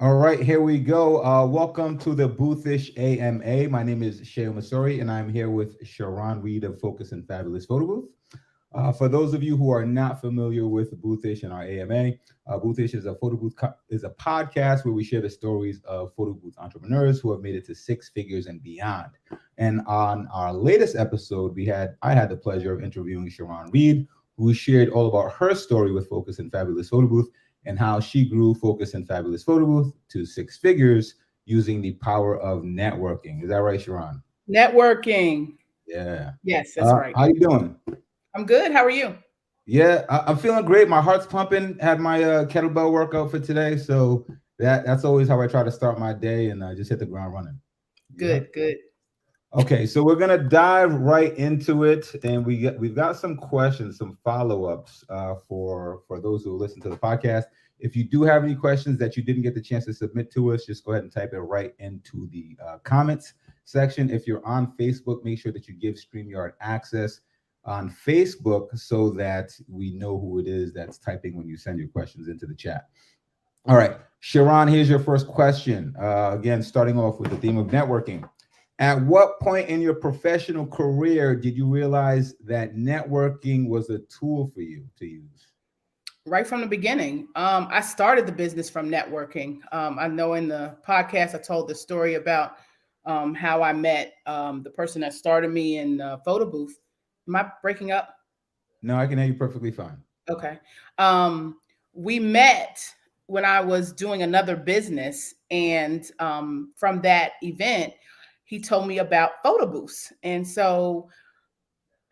All right, here we go. Welcome to the Boothish AMA. My name is Sheo Masori, and I'm here with Sharone Reid of Focus and Fabulous Photo Booth. For those of you who are not familiar with Boothish and our AMA, Boothish is a is a podcast where we share the stories of photo booth entrepreneurs who have made it to six figures and beyond. And on our latest episode, I had the pleasure of interviewing Sharone Reid, who shared all about her story with Focus and Fabulous Photo Booth and how she grew Focus and Fabulous Photo Booth to six figures using the power of networking. Is that right, Sharon? Networking. Yeah. Yes, that's right. How you doing? I'm good. How are you? Yeah, I'm feeling great. My heart's pumping. Had my kettlebell workout for today, so that's always how I try to start my day, and just hit the ground running. Yeah. Good, good. Okay, so we're gonna dive right into it, and we've got some questions, some follow-ups for those who listen to the podcast. If you do have any questions that you didn't get the chance to submit to us, just go ahead and type it right into the comments section. If you're on Facebook, make sure that you give StreamYard access on Facebook so that we know who it is that's typing when you send your questions into the chat. All right, Sharon, here's your first question. Again, starting off with the theme of networking. At what point in your professional career did you realize that networking was a tool for you to use? Right from the beginning, I started the business from networking. I know in the podcast I told the story about how I met the person that started me in the photo booth. Am I breaking up? No, I can hear you perfectly fine. Okay. Um, we met when I was doing another business, and from that event, he told me about photo booths, and so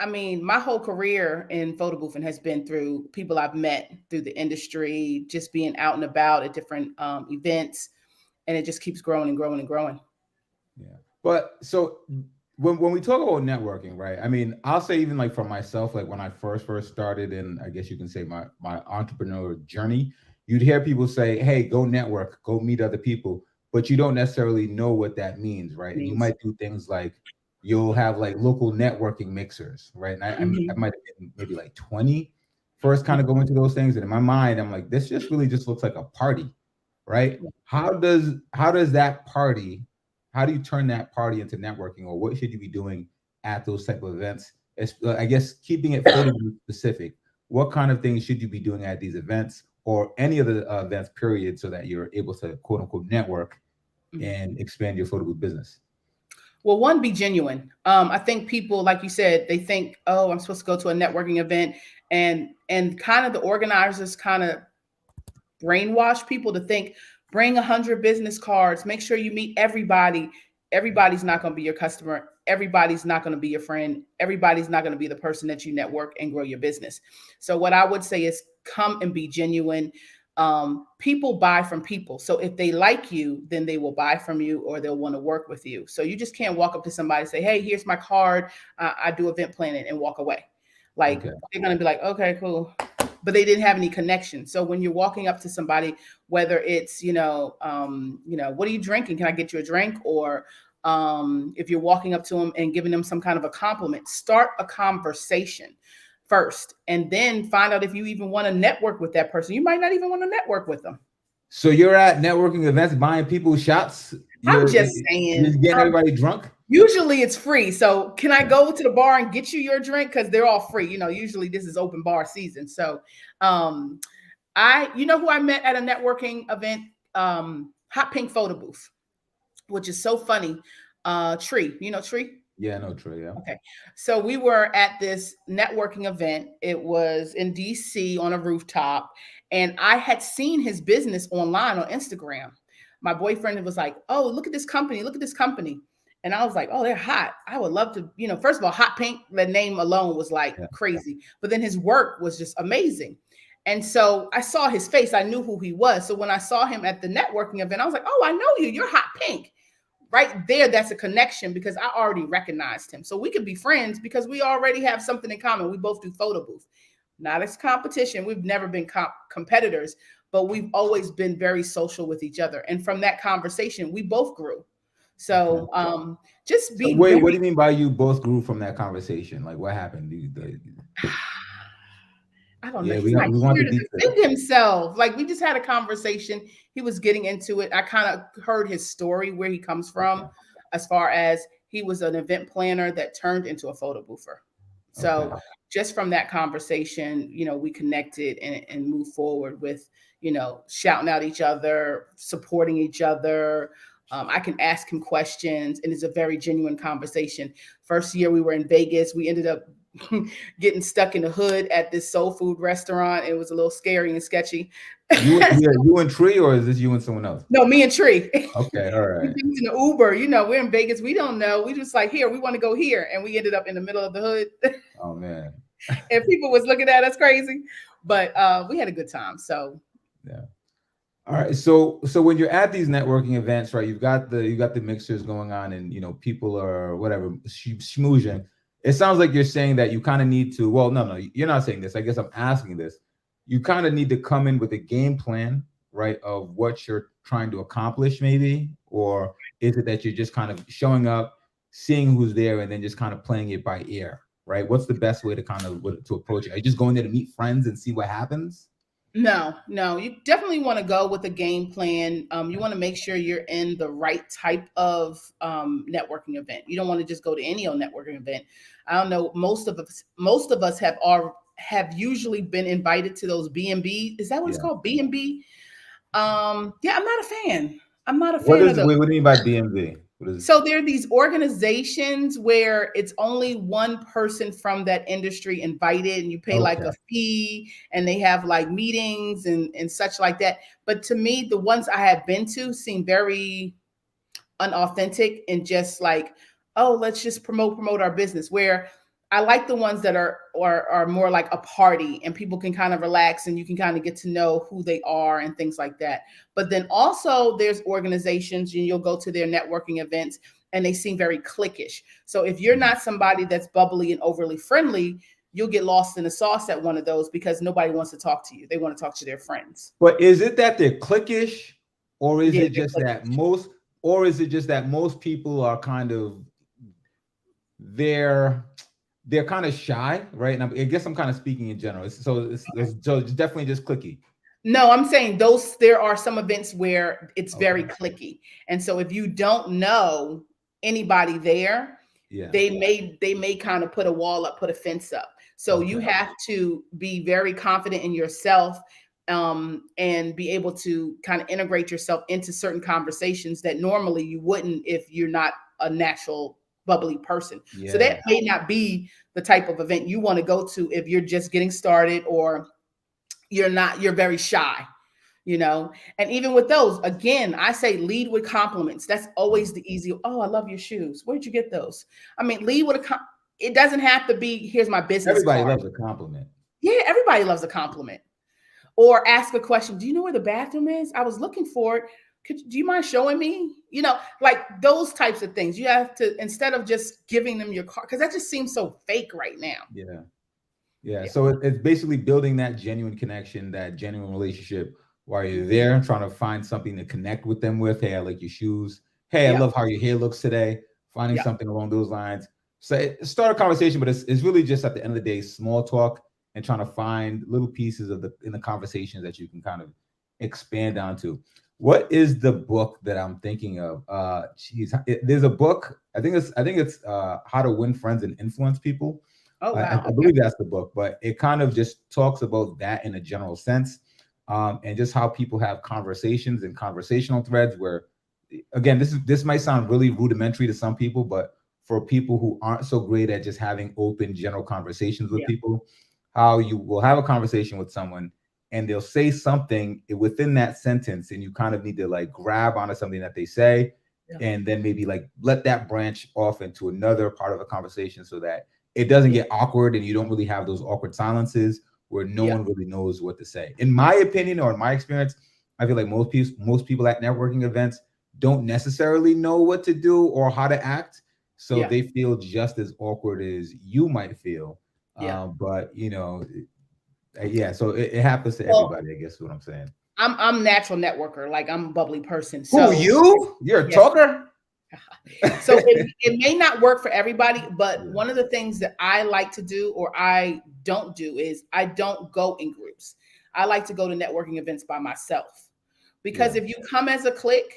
I mean, my whole career in photo boothing has been through people I've met through the industry, just being out and about at different events, and it just keeps growing and growing and growing. Yeah. But so when we talk about networking, right? I mean, I'll say even like for myself, like when I first started, and I guess you can say my entrepreneur journey, you'd hear people say, "Hey, go network, go meet other people," but you don't necessarily know what that means, right? And you Means. might do things like you'll have like local networking mixers, right? And I Hmm. might have been maybe like 20 first kind of going to those things, and in my mind, I'm like, this just really just looks like a party, right? How does that party, how do you turn that party into networking, or what should you be doing at those type of events? I guess keeping it photo booth specific, what kind of things should you be doing at these events or any of the events period so that you're able to quote unquote network and expand your photo booth business? Well, one, be genuine. I think people, like you said, they think, oh, I'm supposed to go to a networking event, and kind of the organizers kind of brainwash people to think bring 100 business cards, make sure you meet everybody. Everybody's not going to be your customer, everybody's not going to be your friend, everybody's not going to be the person that you network and grow your business. So what I would say is come and be genuine. People buy from people, so if they like you, then they will buy from you or they'll want to work with you. So you just can't walk up to somebody and say, hey, here's my card, I do event planning, and walk away. Like, Okay. they're going to be like, okay, cool, but they didn't have any connection. So when you're walking up to somebody, whether it's, what are you drinking? Can I get you a drink? Or if you're walking up to them and giving them some kind of a compliment, start a conversation first, and then find out if you even want to network with that person. You might not even want to network with them. So you're at networking events buying people shots, I'm you're just saying. getting everybody drunk. Usually it's free. So can I go to the bar and get you your drink? Because they're all free. Usually this is open bar season. So um, who I met at a networking event? Hot Pink Photo Booth, which is so funny. Tree, Tree? Yeah, no, Trey. Yeah. Okay. So we were at this networking event. It was in DC on a rooftop. And I had seen his business online on Instagram. My boyfriend was like, oh, look at this company. Look at this company. And I was like, oh, they're hot. I would love to, first of all, Hot Pink, the name alone was like Yeah. crazy. But then his work was just amazing. And so I saw his face. I knew who he was. So when I saw him at the networking event, I was like, oh, I know you. You're Hot Pink. Right there, that's a connection because I already recognized him. So we could be friends because we already have something in common. We both do photo booth. Not as competition. We've never been competitors, but we've always been very social with each other. And from that conversation, we both grew. Okay. So just So be wait, what do very. you mean by you both grew from that conversation? Like what happened? I don't know. Yeah, He's not we want here the to details. defend himself. Like we just had a conversation. He was getting into it. I kind of heard his story, where he comes Okay. from, as far as he was an event planner that turned into a photo boofer. Okay. So just from that conversation, we connected and moved forward with, shouting out each other, supporting each other. I can ask him questions, and it's a very genuine conversation. First year we were in Vegas, we ended up getting stuck in the hood at this soul food restaurant. It was a little scary and sketchy. You and Tree, or is this you and someone else? No, me and Tree. Okay, all We right. jumped in the Uber. We're in Vegas. We don't know. We just like, here, we want to go here. And we ended up in the middle of the hood. Oh man. And people was looking at us crazy. But we had a good time. So Yeah. All right. So when you're at these networking events, right, you got the mixers going on, and people are whatever schmoozing. It sounds like you're saying that you kind of need to. Well, no, you're not saying this. I guess I'm asking this. You kind of need to come in with a game plan, right, of what you're trying to accomplish, maybe, or is it that you're just kind of showing up, seeing who's there, and then just kind of playing it by ear, right? What's the best way to kind of to approach it? Are you just going there to meet friends and see what happens? no, you definitely want to go with a game plan. You want to make sure you're in the right type of networking event. You don't want to just go to any old networking event. I don't know. Most of us have usually been invited to those B&B. Is that what it's Yeah. called? B&B? Yeah, I'm not a fan. I'm not a What fan of is those. what do you mean by DMV? What is So there are these organizations where it's only one person from that industry invited, and you pay like okay? a fee, and they have like meetings and such like that. But to me, the ones I have been to seem very unauthentic and just like, oh, let's just promote our business. Where I like the ones that are more like a party, and people can kind of relax, and you can kind of get to know who they are and things like that. But then also there's organizations, and you'll go to their networking events, and they seem very cliquish. So if you're not somebody that's bubbly and overly friendly, you'll get lost in the sauce at one of those, because nobody wants to talk to you. They want to talk to their friends. But is it that they're cliquish, or is Yeah, it they're just that cliquish. most people are kind of they're they're kind of shy, right? And I guess I'm kind of speaking in general. So it's definitely just clicky. No, I'm saying there are some events where it's very Okay. clicky. And so if you don't know anybody there, Yeah. they may kind of put a wall up, put a fence up. So you Okay. have to be very confident in yourself, and be able to kind of integrate yourself into certain conversations that normally you wouldn't if you're not a natural bubbly person. So Yeah. that may not be the type of event you want to go to if you're just getting started, or you're very shy. And even with those, again, I say lead with compliments. That's always the easy. Oh, I love your shoes. Where'd you get those? I mean, lead with it doesn't have to be, here's my business Everybody card. loves a compliment. Yeah, everybody loves a compliment. Or ask a question. Do you know where the bathroom is? I was looking for it. Do you mind showing me? Like those types of things. You have to, instead of just giving them your card, because that just seems so fake right now. Yeah. Yeah. Yeah. So it's basically building that genuine connection, that genuine relationship while you're there, trying to find something to connect with them with. Hey, I like your shoes. Hey, I Yeah. love how your hair looks today. Finding Yeah. something along those lines. So start a conversation, but it's really just at the end of the day, small talk, and trying to find little pieces in the conversations that you can kind of expand onto. What is the book that I'm thinking of? There's a book. I think it's How to Win Friends and Influence People. Oh I wow. Okay. believe that's the book, but it kind of just talks about that in a general sense, and just how people have conversations and conversational threads. Where, again, this might sound really rudimentary to some people, but for people who aren't so great at just having open, general conversations with Yeah. people, how you will have a conversation with someone and they'll say something within that sentence, and you kind of need to like grab onto something that they say, Yeah. and then maybe like let that branch off into another part of a conversation so that it doesn't get awkward and you don't really have those awkward silences where no Yeah. one really knows what to say. In my opinion, or in my experience, I feel like most people at networking events don't necessarily know what to do or how to act, so Yeah. they feel just as awkward as you might feel. Yeah. But yeah, so it happens to Well, everybody, I guess is what I'm saying. I'm natural networker. Like I'm a bubbly person. Who, So you? You're a yes, talker? So it may not work for everybody, but Yeah. one of the things that I like to do or I don't do is I don't go in groups. I like to go to networking events by myself. Because Yeah. if you come as a clique,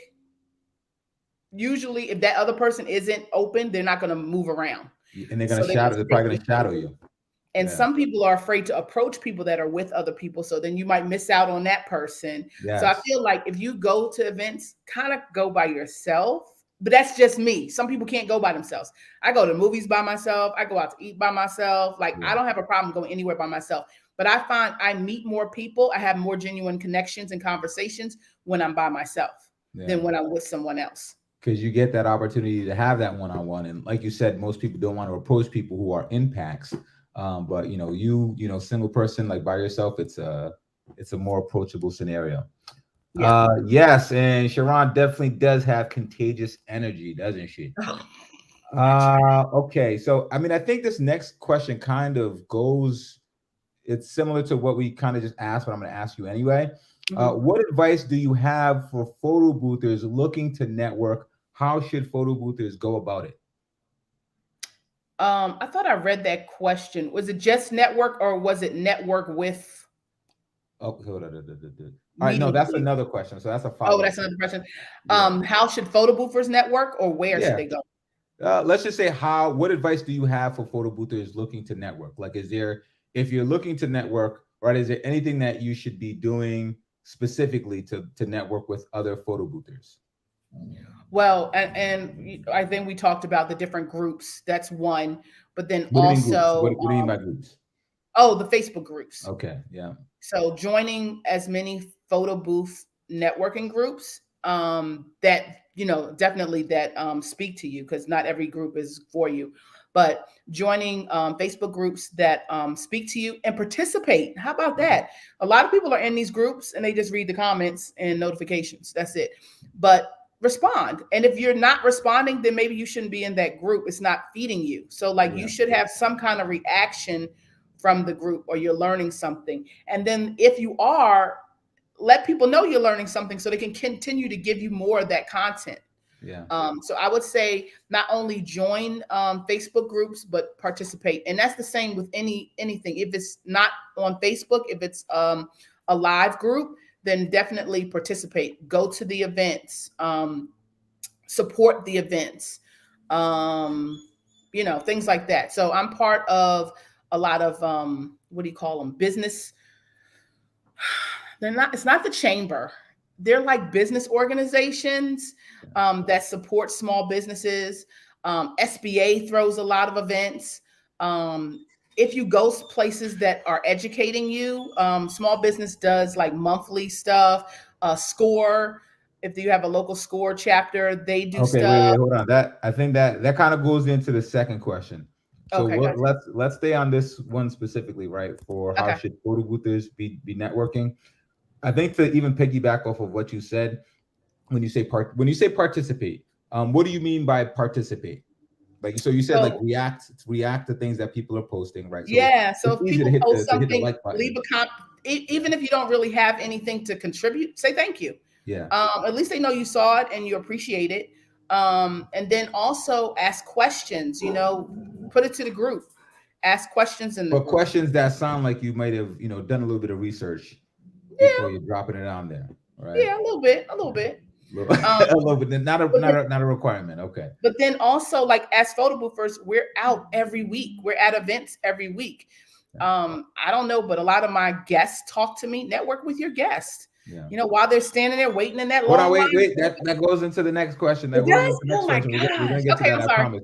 usually if that other person isn't open, they're not going to move around. And they're gonna So they're going shadow. to They're stay probably gonna shadow behind you. you. And Yeah. some people are afraid to approach people that are with other people. So then you might miss out on that person. So I Yes. feel like if you go to events, kind of go by yourself. But that's just me. Some people can't go by themselves. I go to movies by myself. I go out to eat by myself. Like I Yeah. don't have a problem going anywhere by myself. But I find I meet more people. I have more genuine connections and conversations when I'm by myself Yeah. than when I'm with someone else. Because you get that opportunity to have that one-on-one, and like you said, most people don't want to approach people who are in packs. But single person like by yourself, it's a more approachable scenario. Yeah. Yes, and Sharon definitely does have contagious energy, doesn't she? I try. Okay, so I mean, I think this next question kind of goes. It's similar to what we kind of just asked, but I'm going to ask you anyway. Mhm. What advice do you have for photo boothers looking to network? How should photo boothers go about it? I thought I read that question. Was it just network or was it network with Oh, hold on. All right, no, meeting that's people? another question. So that's a Oh, follow up. that's another question. Yeah, How should photo boothers network or where should yeah. they go? Let's just say how. What advice do you have for photo boothers looking to network? Like, is there, if you're looking to network, right? Is there anything that you should be doing specifically to network with other photo boothers? Well, and I think we talked about the different groups. That's one, but then What do you mean groups? What, also, what do you mean by groups? oh, the Facebook groups. Okay, yeah. So joining as many photo booth networking groups that definitely that speak to you because not every group is for you, but joining Facebook groups that speak to you and participate. How about that? A lot of people are in these groups and they just read the comments and notifications. That's it. But respond. And if you're not responding, then maybe you shouldn't be in that group. It's not feeding you. So like you Yeah. should have some kind of reaction from the group or you're learning something. And then if you are, let people know you're learning something so they can continue to give you more of that content. Yeah. So I would say not only join Facebook groups, but participate. And that's the same with anything. If it's not on Facebook, if it's a live group, then definitely participate. Go to the events, support the events, things like that. So I'm part of a lot of what do you call them? Business. They're not. It's not the chamber. They're like business organizations that support small businesses. SBA throws a lot of events. If you go places that are educating you, small business does like monthly stuff. Score. If you have a local score chapter, they do Okay, wait, stuff. hold on. That I think that kind of goes into the second question. So Okay, what gotcha. let's stay on this one specifically, right? For how Okay. should photo boothers be networking? I think to even piggyback off of what you said, when you say participate, what do you mean by participate? Like, so you said like So react to things that people are posting, right? So yeah, so it's if easy to people hit post the something, like leave button. a even if you don't really have anything to contribute, say thank you. Yeah. At least they know you saw it and you appreciate it. And then also ask questions. Put it to the group. Ask questions in the But group. questions that sound like you might have, done a little bit of research before Yeah, you're dropping it on there, right? yeah, a little bit, a little bit. Little, Um, a little bit, not a but not then, a not a requirement. Okay. but then also like as photo boothers, we're out every week. We're at events every week. Yeah. I don't know, but a lot of my guests talk to me. Network with your guests. Yeah. While they're standing there waiting in that Hold on, long wait, line. wait. That goes into the next question. That It goes into does? the next Oh my question. We're gosh. gonna get to Okay, that, I'm I sorry. promise.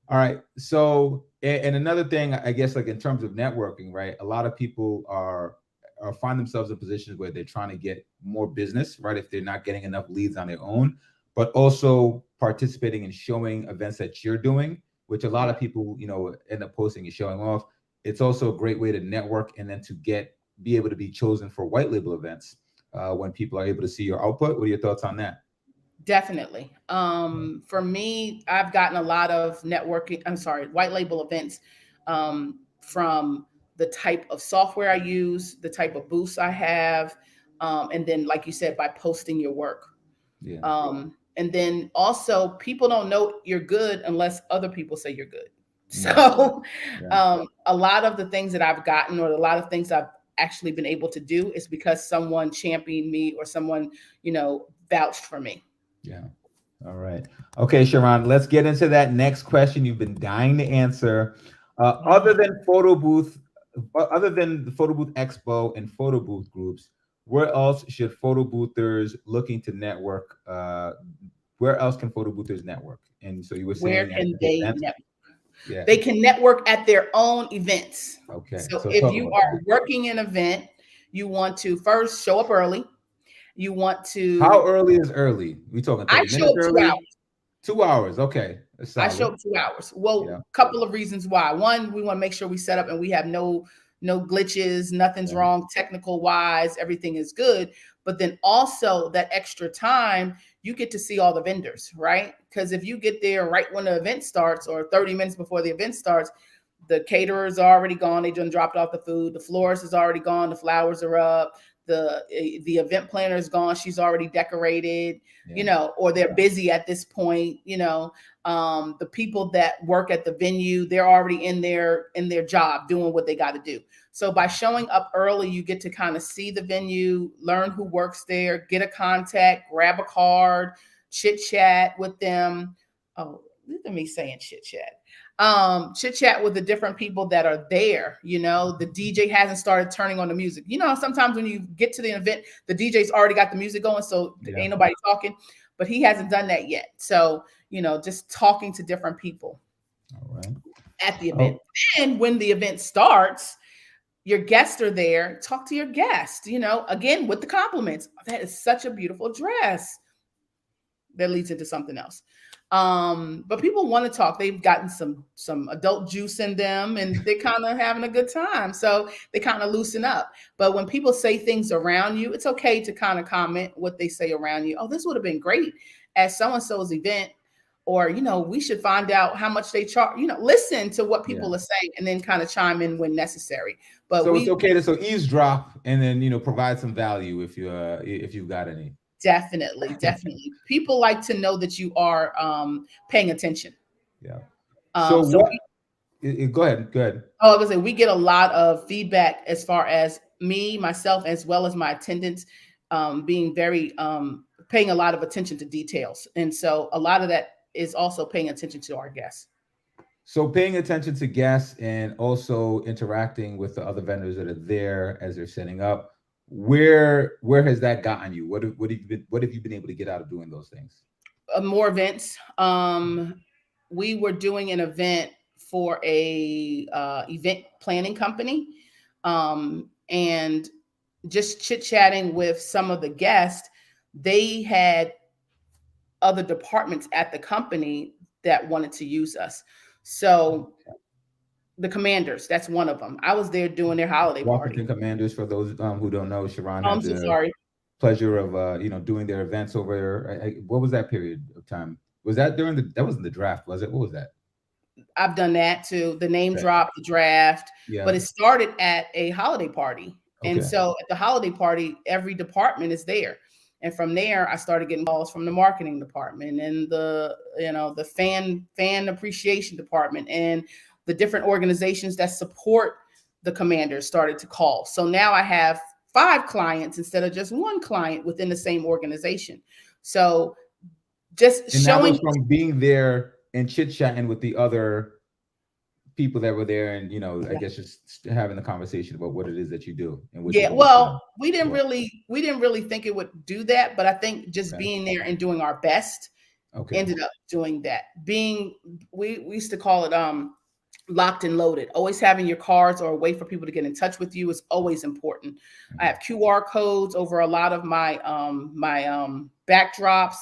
All right. So, and another thing, I guess, like in terms of networking, right? A lot of people are find themselves in positions where they're trying to get more business, right? If they're not getting enough leads on their own, but also participating in showing events that you're doing, which a lot Yeah, of people, end up posting and showing off. It's also a great way to network and then to be able to be chosen for white label events when people are able to see your output. What are your thoughts on that? definitely. For me, I've gotten a lot of networking, I'm sorry, white label events from the type of software I use, the type of booths I have, and then, like you said, by posting your work. Yeah. And then also, people don't know you're good unless other people say you're good. Mm. So, Yeah. a lot of the things that I've gotten, or a lot of things I've actually been able to do, is because someone championed me or someone, vouched for me. Yeah. All right. Okay, Sharone, let's get into that next question you've been dying to answer. Yeah. Other than the photo booth expo and photo booth groups, where else should photo boothers looking to network? Where else can photo boothers network? And so you were Where saying at can the they events. network? Yeah. They can network at their own events. Okay. So So if talk you about are that. working an event, you want to first show up early. You want How to, early is early? We talking I 30 show minutes up two early? hours. 2 hours. Okay. That's I show solid. up 2 hours. Yeah. Well, couple of reasons why. One, we want to make sure we set up and we have no glitches, nothing's Yeah. wrong technical wise, everything is good. But then also that extra time, you get to see all the vendors, right? Because if you get there right when the event starts or 30 minutes before the event starts, the caterers are already gone. They done dropped off the food. The florist is already gone. The flowers are up. The event planner is gone. She's already decorated, Yeah. or they're busy at this point. The people that work at the venue, they're already in their job doing what they got to do. So by showing up early, you get to kind of see the venue, learn who works there, get a contact, grab a card, chit chat with them. Oh, look at me saying chit chat. Chit chat with the different people that are there. The DJ hasn't started turning on the music. Sometimes when you get to the event, the DJ's already got the music going, so Yeah. ain't nobody talking, but he hasn't done that yet. So, just talking to different people All right. at the event. Oh, And when the event starts, your guests are there. Talk to your guest, again with the compliments. That is such a beautiful dress. That leads into something else. But people want to talk. They've gotten some adult juice in them, and they're kind of having a good time. So they kind of loosen up. But when people say things around you, it's okay to kind of comment what they say around you. Oh, this would have been great at so and so's event, or we should find out how much they charge. Listen to what yeah. people are saying, and then kind of chime in when necessary. But So it's we okay to eavesdrop and then provide some value if you've got any. definitely people like to know that you are paying attention. Yeah. So So what? Go ahead. Go ahead. I was gonna say we get a lot of feedback as far as me, myself, as well as my attendants, being very paying a lot of attention to details, and so a lot of that is also paying attention to our guests. So paying attention to guests and also interacting with the other vendors that are there as they're setting up. Where has that gotten you? What have you been able to get out of doing those things? More events. We were doing an event for a event planning company, and just chit chatting with some of the guests. They had other departments at the company that wanted to use us. So the commanders, that's one of them. I was there doing their holiday party. Washington Commanders, for those who don't know, Sharon Oh, had I'm so the sorry. pleasure of doing their events over there. What was that period of time? Was that that wasn't the draft, was it? What was that? I've done that too. The name Okay. drop, the draft, Yeah. but it started at a holiday party. And Okay. so at the holiday party, every department is there. And from there, I started getting calls from the marketing department and the fan appreciation department and the different organizations that support the commanders started to call. So now I have 5 clients instead of just one client within the same organization. So just And that was showing. from being there and chit chatting with the other people that were there, and I guess just having the conversation about what it is that you do and what you Yeah, can do for them. well, we didn't Yeah. really think it would do that, but I think just Okay. being there and doing our best Okay. ended up doing that. We used to call it locked and loaded. Always having your cards or a way for people to get in touch with you is always important. I have QR codes over a lot of my backdrops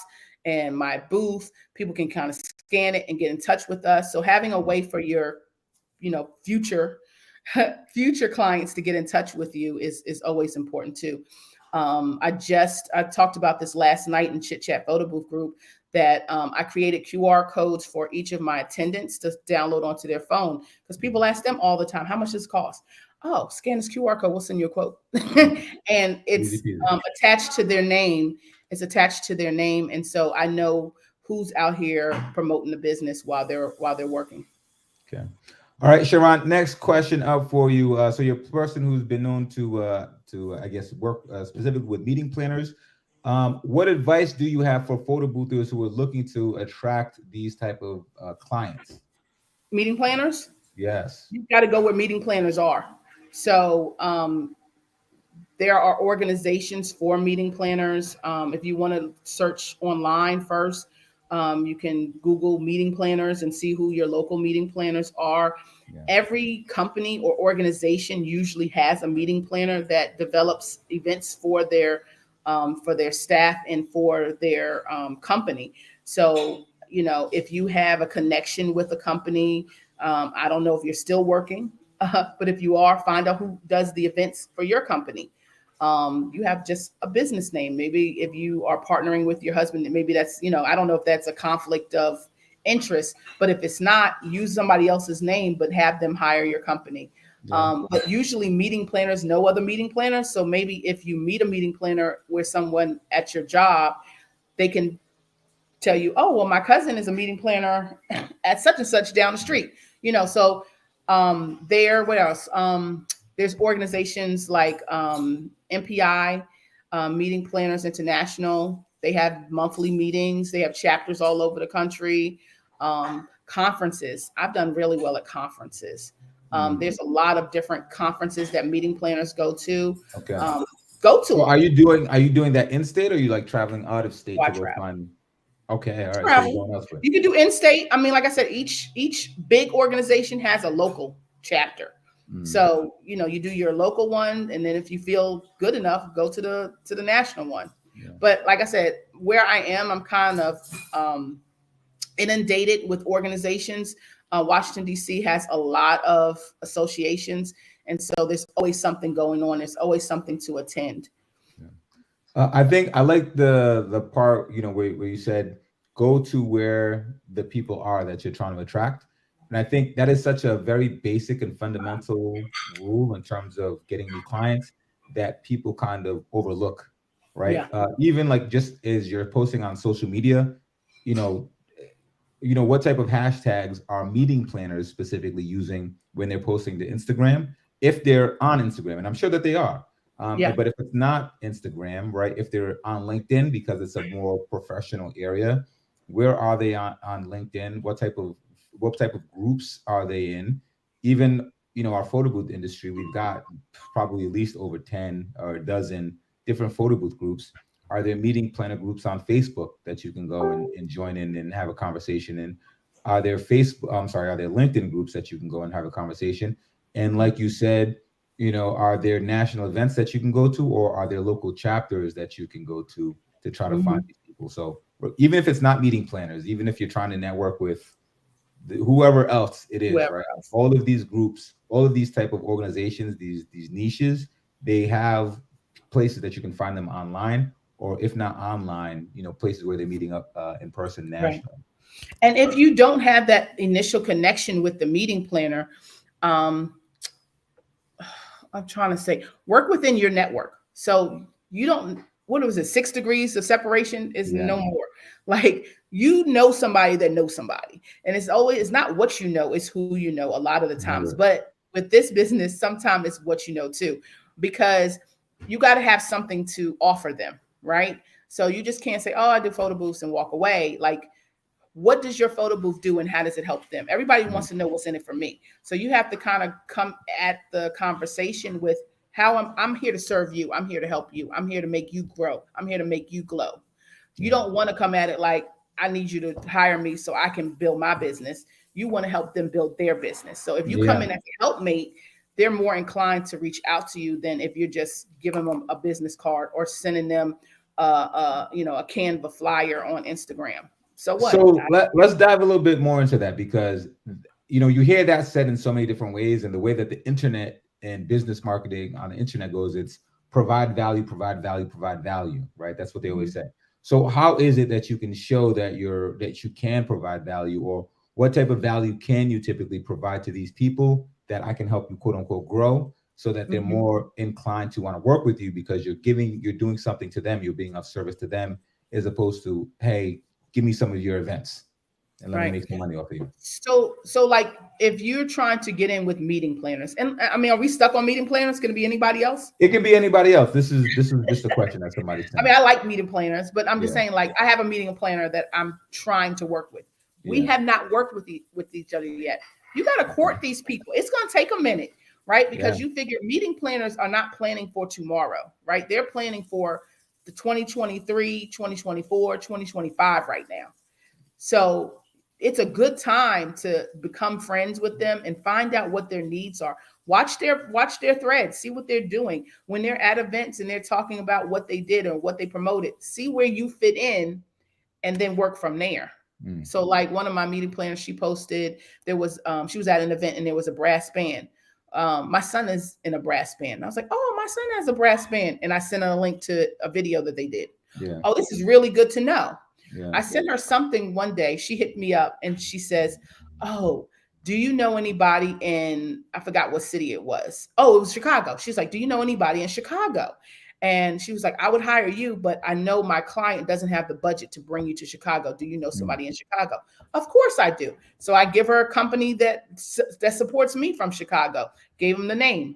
and my booth. People can kind of scan it and get in touch with us. So having a way for your future future clients to get in touch with you is always important too. I talked about this last night in Chit Chat Photo Booth group that I created QR codes for each of my attendants to download onto their phone, because people ask them all the time, how much does this cost? Oh, scan this QR code, we'll send you a quote. And Easy it's peasy. attached to their name. It's attached to their name, and so I know who's out here promoting the business while they're working. Okay. All right, Sharone. Next question up for you. So you're a person who's been known to I guess work specifically with meeting planners. What advice do you have for photo boothers who are looking to attract these type of clients? Meeting planners, Yes. you've got to go where meeting planners are. So there are organizations for meeting planners. If you want to search online first, you can Google meeting planners and see who your local meeting planners are. Yeah. Every company or organization usually has a meeting planner that develops events for their staff and for their company. So, if you have a connection with a company, I don't know if you're still working, but if you are, find out who does the events for your company. You have just a business name. Maybe if you are partnering with your husband, maybe that's, I don't know if that's a conflict of interest, but if it's not, use somebody else's name, but have them hire your company. Yeah. But usually meeting planners know other meeting planners. So maybe if you meet a meeting planner with someone at your job, they can tell you, oh, well, my cousin is a meeting planner at such and such down the street. So what else? There's organizations like MPI, Meeting Planners International. They have monthly meetings. They have chapters all over the country. Conferences. I've done really well at conferences. There's a lot of different conferences that meeting planners go to. Okay. Go to So them. are you doing that in state, or are you like traveling out of state to go find? Okay, all right. So you're going elsewhere. You can do in-state. I mean, like I said, each big organization has a local chapter. So you do your local one, and then if you feel good enough, go to the national one. Yeah. But like I said, where I am, I'm kind of inundated with organizations. Washington D.C. has a lot of associations, and so there's always something going on. There's always something to attend. I think I like the part where you said go to where the people are that you're trying to attract, and I think that is such a very basic and fundamental rule in terms of getting new clients that people kind of overlook, right? Yeah. Even like just as you're posting on social media, you know, what type of hashtags are meeting planners specifically using when they're posting to Instagram, if they're on Instagram, and I'm sure that they are. But if it's not Instagram, right? If they're on LinkedIn, because it's a more professional area, where are they on LinkedIn? What type of groups are they in? Even our photo booth industry, we've got probably at least over 10 or a dozen different photo booth groups. Are there meeting planner groups on Facebook that you can go and join in and have a conversation in? Are there are there LinkedIn groups that you can go and have a conversation? And like you said, are there national events that you can go to, or are there local chapters that you can go to try to find these people? So even if it's not meeting planners, even if you're trying to network with whoever else it is, right? All of these groups, all of these type of organizations, these niches, they have places that you can find them online, or if not online, places where they're meeting up in person nationally. Right. And if you don't have that initial connection with the meeting planner, I'm trying to say, work within your network. So you don't, what was it, 6 degrees of separation is no more. Like, somebody that knows somebody. And it's not what you know, it's who you know a lot of the times. But with this business, sometimes it's what you know too, because you got to have something to offer them, right? So you just can't say, oh, I do photo booths and walk away. Like, what does your photo booth do and how does it help them? Everybody wants to know what's in it for me. So you have to kind of come at the conversation with how I'm here to serve you. I'm here to help you. I'm here to make you grow. I'm here to make you glow. You don't want to come at it like, I need you to hire me so I can build my business. You want to help them build their business. So if you come in as a helpmate, they're more inclined to reach out to you than if you're just giving them a business card or sending them a Canva flyer on Instagram. So what? So let's dive a little bit more into that, because you hear that said in so many different ways, and the way that the internet and business marketing on the internet goes, it's provide value, provide value, provide value, right? That's what they always say. So how is it that you can show that you can provide value, or what type of value can you typically provide to these people that I can help you, quote unquote, grow? so that they're Mhm. more inclined to want to work with you because you're doing something to them, you're being of service to them, as opposed to, hey, give me some of your events and let me Right. make some money off of you. So like if you're trying to get in with meeting planners, and I mean, are we stuck on meeting planners? Can it be anybody else? It can be anybody else. This is just a question that somebody I sent. mean, I like meeting planners, but I'm just Yeah, saying, like, I have a meeting planner that I'm trying to work with. We yeah, have not worked with each other yet. You got to court okay. these people. It's going to take a minute, right? Yeah. Because you figure meeting planners are not planning for tomorrow, right? They're planning for the 2023, 2024, 2025 right now. So it's a good time to become friends with them and find out what their needs are. Watch their threads, see what they're doing when they're at events and they're talking about what they did or what they promoted. See where you fit in and then work from there. Mm. So like one of my meeting planners, she posted there was she was at an event and there was a brass band. My son is in a brass band. And I was like, oh, my son has a brass band. And I sent her a link to a video that they did. Yeah, Oh, this is really good to know. yeah. I sent her something one day. She hit me up and she says, oh, do you know anybody in, I forgot what city it was. Oh, it was Chicago. She's like, do you know anybody in Chicago? And she was like, I would hire you, but I know my client doesn't have the budget to bring you to Chicago. Do you know Mm. somebody in Chicago? Of course I do. So I give her a company that supports me from Chicago. Gave him the name.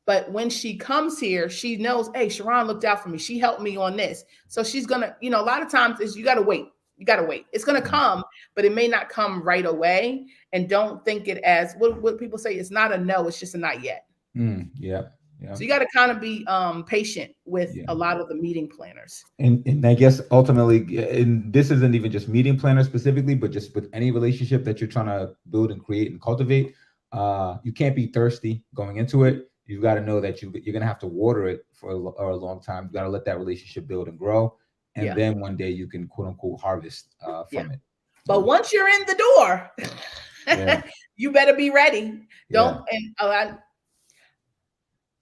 But when she comes here, she knows, hey, Sharone looked out for me. She helped me on this. So she's gonna, a lot of times is you gotta wait. You gotta wait. It's gonna Mm. come, but it may not come right away. And don't think it as what people say, it's not a no, it's just a not yet. Mm. Yeah, yeah, So you got to kind of be patient with yeah. a lot of the meeting planners. And I guess ultimately, and this isn't even just meeting planner specifically, but just with any relationship that you're trying to build and create and cultivate, you can't be thirsty going into it. You've got to know that you're gonna have to water it for a long time. You got to let that relationship build and grow, and Yeah. then one day you can quote unquote harvest Yeah. from it. But So, once you're in the door, yeah, you better be ready. yeah, Don't, and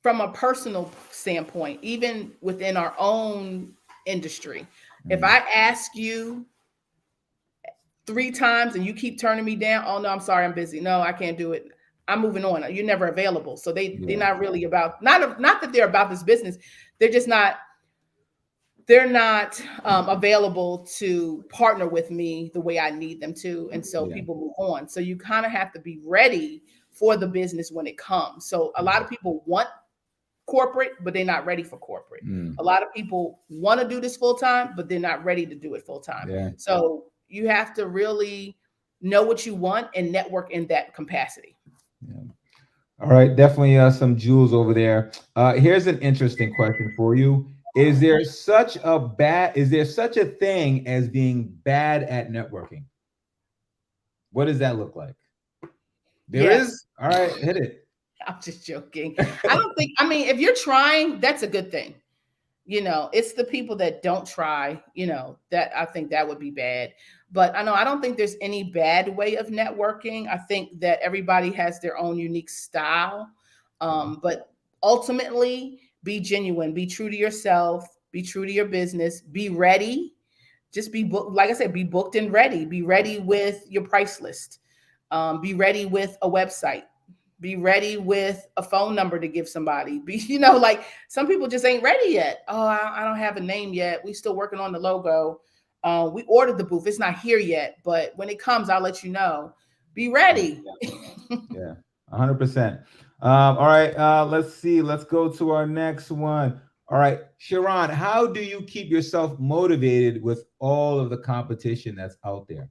from a personal standpoint, even within our own industry, if mm, I ask you 3 times and you keep turning me down, oh no, I'm sorry, I'm busy. No, I can't do it. I'm moving on. You're never available. So they're yeah, not really about not that they're about this business. They're just not they're not available to partner with me the way I need them to. And so yeah, people move on. So you kind of have to be ready for the business when it comes. So a lot of people want corporate, but they're not ready for corporate. mm, A lot of people want to do this full time, but they're not ready to do it full time. yeah, So you have to really know what you want and network in that capacity. yeah. All right, definitely some jewels over there. Here's an interesting question for you. Is there such a thing as being bad at networking? What does that look like? There Yes. is? All right, hit it. I'm just joking. I mean, if you're trying, that's a good thing. It's the people that don't try, that I think that would be bad. But I don't think there's any bad way of networking. I think that everybody has their own unique style. But ultimately, be genuine, be true to yourself, be true to your business, be ready. Just be booked, like I said, be booked and ready. Be ready with your price list. Be ready with a website. Be ready with a phone number to give somebody. Like some people just ain't ready yet. Oh, I don't have a name yet. We still working on the logo. We ordered the booth. It's not here yet, but when it comes, I'll let you know. Be ready. Yeah, 100%. All right, let's see. Let's go to our next one. All right, Sharone, how do you keep yourself motivated with all of the competition that's out there?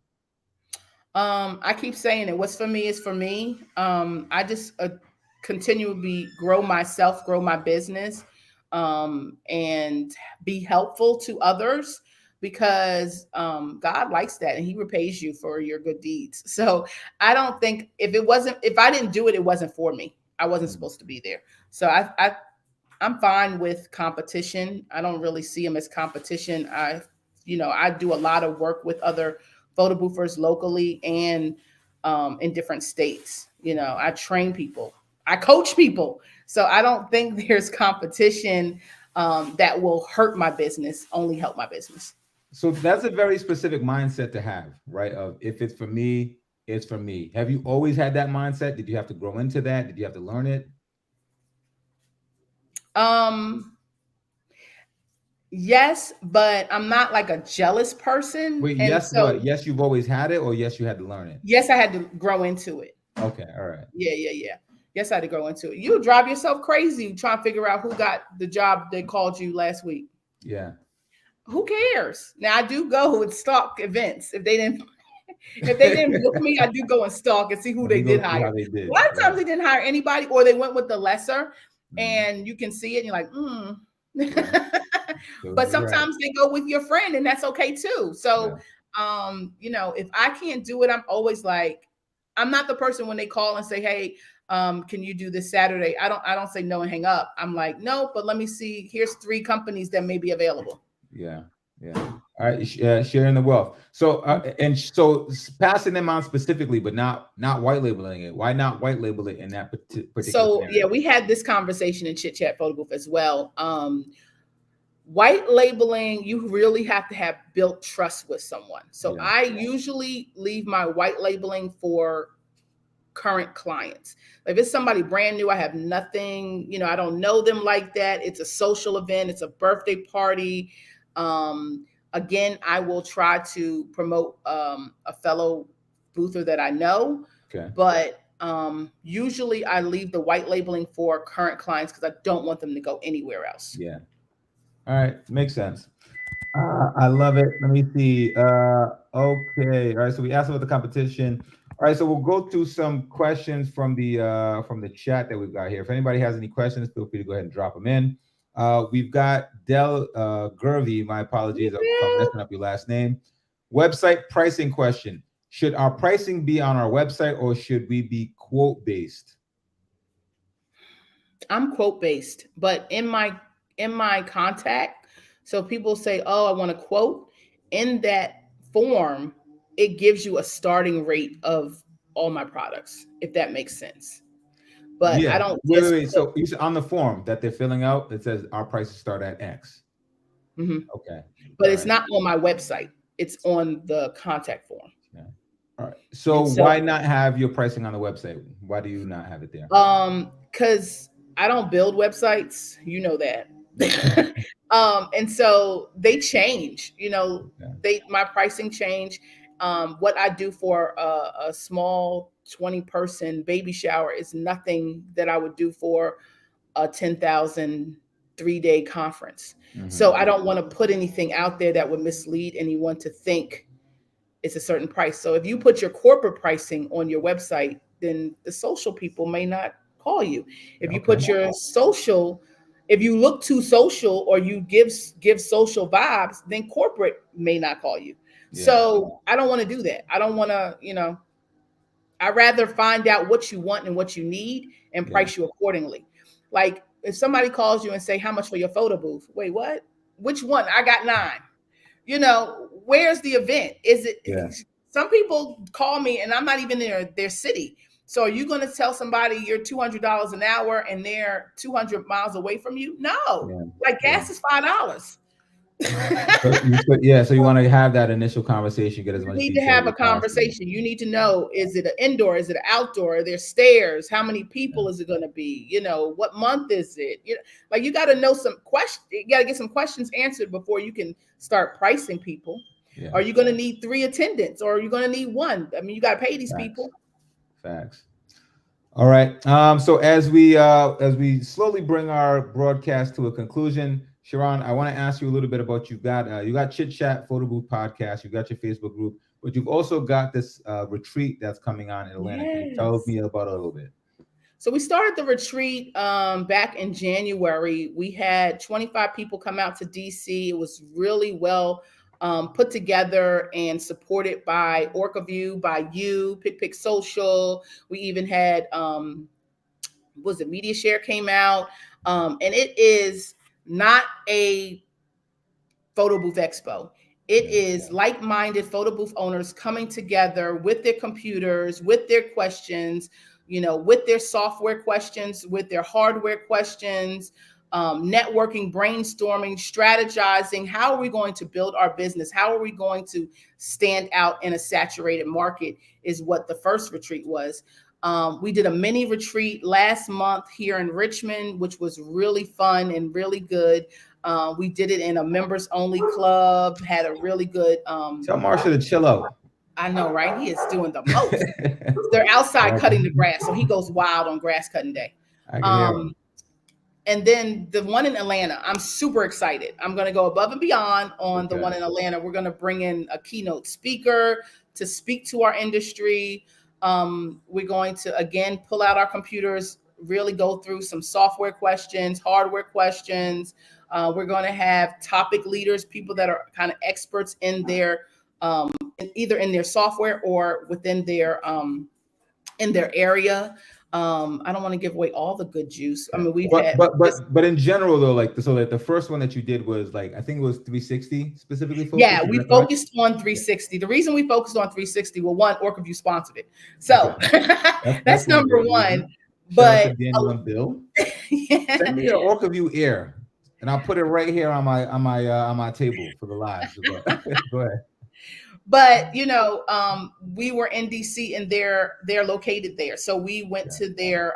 I keep saying it. What's for me is for me. I just continually grow myself, grow my business, and be helpful to others because God likes that and He repays you for your good deeds. So I don't think if I didn't do it, it wasn't for me. I wasn't Mm, supposed to be there. So I'm fine with competition. I don't really see them as competition. I do a lot of work with other photo boothers locally and in different states. I train people, I coach people. So I don't think there's competition that will hurt my business, only help my business. So that's a very specific mindset to have, right? Of if it's for me, it's for me. Have you always had that mindset? Did you have to grow into that? Did you have to learn it? Um, yes, but I'm not like a jealous person. Wait, And yes, what? so, Yes, you've always had it, or yes, you had to learn it? yes, I had to grow into it. Okay, all right. Yeah, yeah, yeah. Yes, I had to grow into it. You drive yourself crazy trying to figure out who got the job they called you last week. Yeah. Who cares? Now I do go and stalk events. If they didn't book me, I do go and stalk and see who Let me they go did see how hire. they A did. lot of Yeah. times they didn't hire anybody, or they went with the lesser, Mhm. and you can see it, and you're like, Yeah. So But you're right. sometimes they go with your friend, and that's okay too. So, Yeah. if I can't do it, I'm always like, I'm not the person when they call and say, "Hey, can you do this Saturday?" I don't say no and hang up. I'm like, no, but let me see. Here's 3 companies that may be available. Yeah. Yeah. All right. Sharing the wealth. So passing them on specifically, but not white labeling it. Why not white label it in that particular So yeah, scenario? we had this conversation in Chit Chat Photo Booth as well. White labeling, you really have to have built trust with someone. So Yeah. I usually leave my white labeling for current clients. If it's somebody brand new, I have nothing, I don't know them like that. It's a social event, it's a birthday party. Again, I will try to promote a fellow boother that I know, Okay. but usually I leave the white labeling for current clients because I don't want them to go anywhere else. Yeah. All right. Makes sense. I love it. Let me see. Okay. All right. So we asked about the competition. All right. So we'll go to some questions from the chat that we've got here. If anybody has any questions, feel free to go ahead and drop them in. We've got Del Gervy. My apologies if I'm messing up your last name. Website pricing question: should our pricing be on our website, or should we be quote based? I'm quote based, but in my contact, so people say, "Oh, I want a quote." In that form, it gives you a starting rate of all my products, if that makes sense. But Yeah. I don't Wait. just put. So you said on the form that they're filling out, it says our prices start at X. Mhm. Okay. But All it's right. not on my website. It's on the contact form. Yeah. All right. So And so, why not have your pricing on the website? Why do you not have it there? because I don't build websites, you know that. Okay. And so they change, Okay. my pricing change. What I do for a small 20-person baby shower is nothing that I would do for a 10,000 3-day conference. So Hmm. I don't want to put anything out there that would mislead anyone to think it's a certain price. So if you put your corporate pricing on your website, then the social people may not call you. If you Okay. put your social, if you look too social or you give social vibes, then corporate may not call you. Yeah. So I don't want to do that. I don't want to, I rather find out what you want and what you need and Yeah. price you accordingly. Like if somebody calls you and say, how much for your photo booth? Wait, what? Which one? I got 9. Where's the event? Is Yeah. it some people call me and I'm not even in their city. So are you going to tell somebody you're $200 an hour and they're 200 miles away from you? No. Yeah. Like Yeah. gas is $5. Yeah. So you want to have that initial conversation, get as You much need to details have a as possible. conversation. You need to know, is it an indoor? Is it an outdoor? Are there stairs? How many Yeah. people is it going to be? What month is it? Like you got to know some questions. You got to get some questions answered before you can start pricing people. Yeah. Are you going to need 3 attendants or are you going to need 1? I mean, you got to pay these Facts. people. Facts. All right. So as we slowly bring our broadcast to a conclusion, Sharone, I want to ask you a little bit about you got Chit Chat Photo Booth podcast, you got your Facebook group, but you've also got this retreat that's coming on in Atlanta. Can you tell Yes. me about it a little bit? So we started the retreat back in January. We had 25 people come out to DC. It was really well put together and supported by Orca View, by you, Pick Social. We even had was it Media Share came out, and it is not a photo booth expo. It Yeah. is like-minded photo booth owners coming together with their computers, with their questions, with their software questions, with their hardware questions, networking, brainstorming, strategizing. How are we going to build our business? How are we going to stand out in a saturated market? Is what the first retreat was. We did a mini retreat last month here in Richmond, which was really fun and really good. We did it in a members only club, had a really good Tell Marsha to chill out. I know, right? He is doing the most. They're outside cutting the grass, so he goes wild on grass cutting day. I can hear him. And then the one in Atlanta, I'm super excited. I'm going to go above and beyond on the one in Atlanta. We're going to bring in a keynote speaker to speak to our industry. We're going to, again, pull out our computers, really go through some software questions, hardware questions. We're going to have topic leaders, people that are kind of experts in their, either in their software or within their, in their area. I don't want to give away all the good juice. I mean, but in general though, like the first one that you did was like, I think it was 360 specifically focused. Yeah, we focused on 360. The reason we focused on 360, well, one, OrcaView sponsored it, so that's number one. But Daniel and Bill, send me an OrcaView Air, and I'll put it right here on my table for the live. So go ahead. But we were in DC and they're located there. So we went to their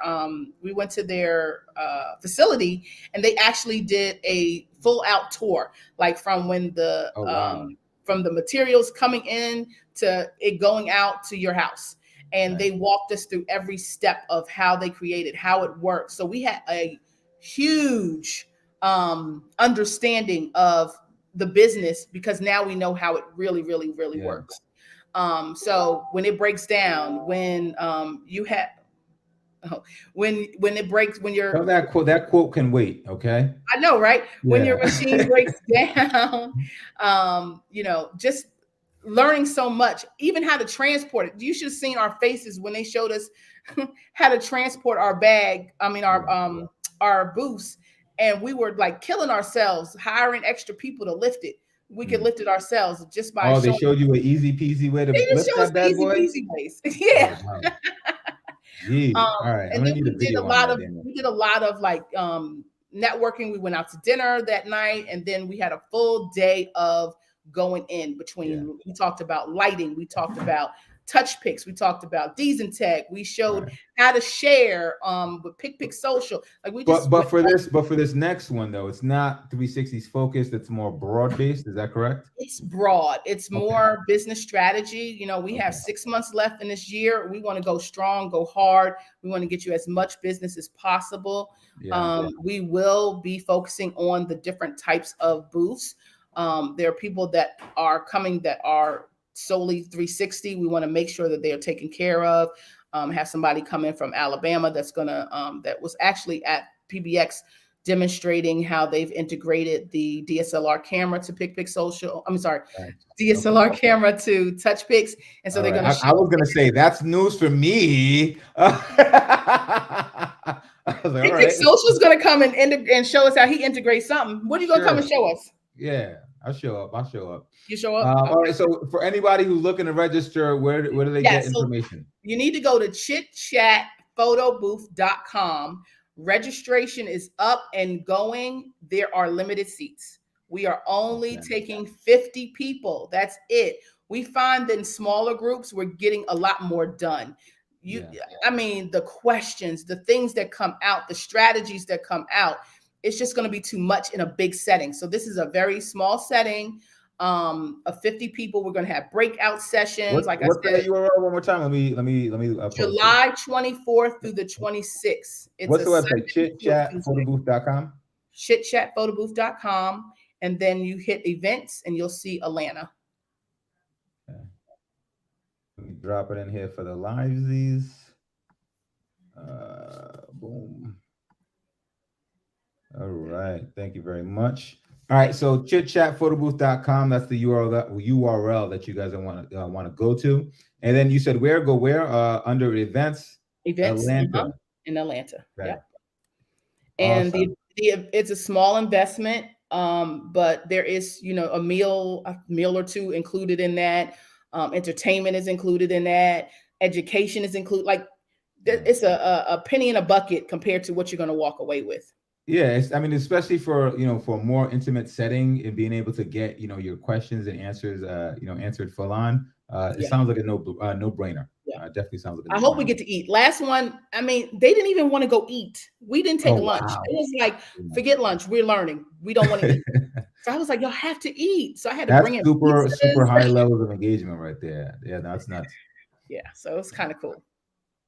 facility, and they actually did a full out tour, like from when the from the materials coming in to it going out to your house. And they walked us through every step of how they created, how it works. So we had a huge understanding of the business, because now we know how it really works. So when it breaks down, when you have when it breaks, when you're that quote can wait. Okay, I know, right? When your machine breaks down, just learning so much, even how to transport it. You should have seen our faces when they showed us how to transport our bag. I mean, our booths. And we were like killing ourselves, hiring extra people to lift it. We could lift it ourselves just by. They showed you an easy peasy way to lift that bad boy. Easy ways. Yeah. Oh, wow. Jeez. All right. And then we did a lot of like networking. We went out to dinner that night, and then we had a full day of going in between. We talked about lighting. We talked about touch picks. We talked about D's and Tech. We showed how to share with Pick Social. Like we just but for this next one though, it's not 360's focused. It's more broad based. Is that correct? It's broad. It's more business strategy. We have 6 months left in this year. We want to go strong, go hard. We want to get you as much business as possible. We will be focusing on the different types of booths. There are people that are coming that are solely 360. We want to make sure that they are taken care of. Have somebody come in from Alabama that's gonna that was actually at PBX demonstrating how they've integrated the DSLR camera to Pick Social. I'm sorry, DSLR camera to Touch Picks, and so they're gonna. I was gonna say that's news for me. Pick Social is gonna come and show us how he integrates something. What are you gonna come and show us? Yeah. I'll show up. You show up? All right. So for anybody who's looking to register, where do they get information? You need to go to chitchatphotobooth.com. Registration is up and going. There are limited seats. We are only taking 50 people. That's it. We find that in smaller groups, we're getting a lot more done. I mean, the questions, the things that come out, the strategies that come out, it's just going to be too much in a big setting. So this is a very small setting of 50 people. We're going to have breakout sessions. What's the URL one more time? Let me. July 24th through the 26th. What's the website? Chitchatphotobooth.com. Chitchatphotobooth.com, and then you hit events, and you'll see Atlanta. Okay. Let me drop it in here for the livesies. Boom. All right. Thank you very much. All right. So chitchatphotobooth.com. That's the URL that you guys want to go to. And then you said where under events. Atlanta. In Atlanta. Okay. Yeah. And it's a small investment, but there is a meal or two included in that. Entertainment is included in that. Education is included. Like it's a penny in a bucket compared to what you're going to walk away with. Yeah, I mean, especially for for a more intimate setting and being able to get your questions and answers answered full on. It Yeah. sounds like a no brainer. Yeah. Definitely sounds like a I no hope we brainer. get to eat. Last one, I mean, they didn't even want to go eat. We didn't take Oh a lunch. wow. It was like, Yeah. forget lunch. We're learning. We don't want to eat. So I was like, y'all have to eat. So I had to That's bring in super pizzas. high levels of engagement right there. Yeah, that's nuts. Yeah. So it's kind of cool.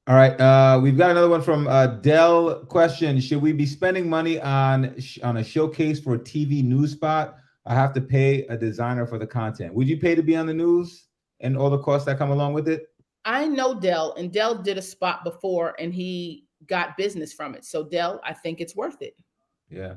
All right, we've got another one from Dell. Question: should we be spending money on a showcase for a TV news spot? I have to pay a designer for the content. Would you pay to be on the news and all the costs that come along with it? I know Dell, and Dell did a spot before and he got business from it. So Dell, I think it's worth it. Yeah,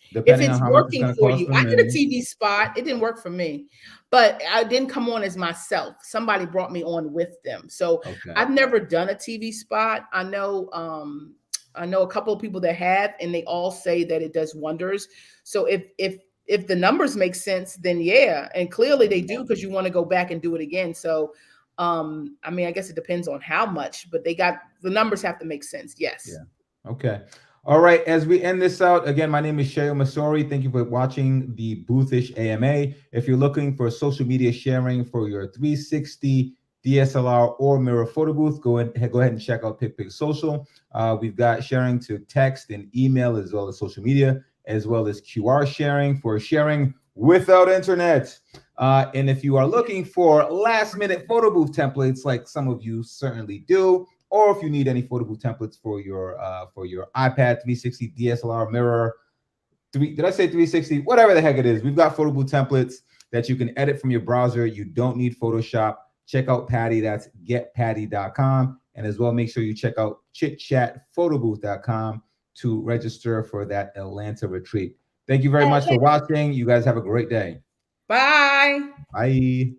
If depending on it's how much it's working going to for cost you. I them, did a and TV spot. It didn't work for me, but I didn't come on as myself. Somebody brought me on with them. So okay, I've never done a TV spot. I know a couple of people that have, and they all say that it does wonders. So if the numbers make sense, then yeah, and clearly they do, because you want to go back and do it again. So I mean, I guess it depends on how much, but the numbers have to make sense. Yes. yeah, okay. All right, as we end this out, again, my name is Shayo Masori. Thank you for watching the Boothish AMA. If you're looking for social media sharing for your 360 DSLR or mirror photo booth, go ahead and check out PicPic Social. We've got sharing to text and email, as well as social media, as well as QR sharing for sharing without internet. And if you are looking for last minute photo booth templates, like some of you certainly do, or if you need any photo booth templates for your iPad 360 DSLR mirror, did I say 360? Whatever the heck it is, we've got photo booth templates that you can edit from your browser. You don't need Photoshop. Check out Patty. That's getpatty.com. And as well, make sure you check out chitchatphotobooth.com to register for that Atlanta retreat. Thank you very much for watching. You guys have a great day. Bye. Bye.